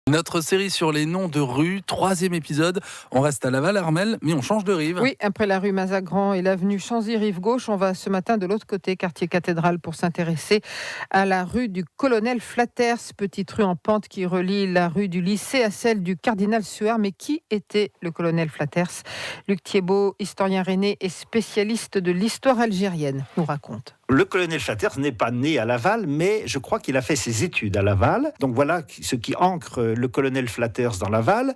Notre série sur les noms de rues, 3e épisode. On reste à Laval, Armelle, mais on change de rive. Oui, après la rue Mazagran et l'avenue Chanzy, rive gauche, on va ce matin de l'autre côté, quartier cathédrale, pour s'intéresser à la rue du Colonel Flatters, petite rue en pente qui relie la rue du lycée à celle du Cardinal Suard. Mais qui était le colonel Flatters ? Luc Thiebaud, historien rennais et spécialiste de l'histoire algérienne, nous raconte. Le colonel Flatters n'est pas né à Laval, mais je crois qu'il a fait ses études à Laval. Donc voilà ce qui ancre le colonel Flatters dans Laval.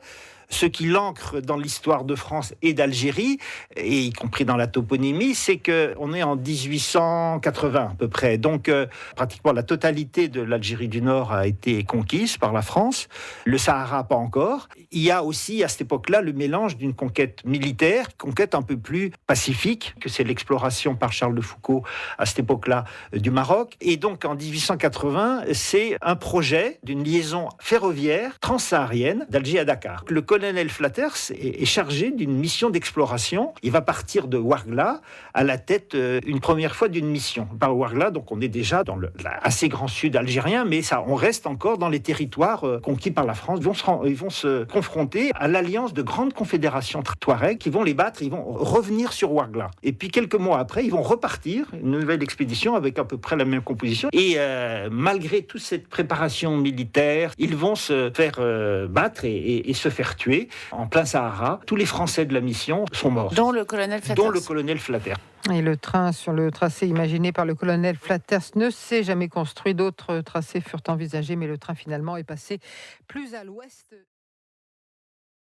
Ce qui l'ancre dans l'histoire de France et d'Algérie, et y compris dans la toponymie, c'est qu'on est en 1880 à peu près. Donc pratiquement la totalité de l'Algérie du Nord a été conquise par la France. Le Sahara, pas encore. Il y a aussi à cette époque-là le mélange d'une conquête militaire, conquête un peu plus pacifique, que c'est l'exploration par Charles de Foucauld à cette époque-là du Maroc. Et donc en 1880, c'est un projet d'une liaison ferroviaire transsaharienne d'Alger à Dakar. Le colonel Flatters est chargé d'une mission d'exploration. Il va partir de Ouargla à la tête une première fois d'une mission. Par Ouargla, donc on est déjà dans l'assez grand sud algérien, mais on reste encore dans les territoires conquis par la France. Ils vont se confronter à l'alliance de grandes confédérations touareg qui vont les battre, ils vont revenir sur Ouargla. Et puis quelques mois après, ils vont repartir, une nouvelle expédition avec à peu près la même composition. Et malgré toute cette préparation militaire, ils vont se faire battre et se faire tuer en plein Sahara. Tous les Français de la mission sont morts. Dont le colonel Flatters. Et le train sur le tracé imaginé par le colonel Flatters ne s'est jamais construit. D'autres tracés furent envisagés, mais le train finalement est passé plus à l'ouest.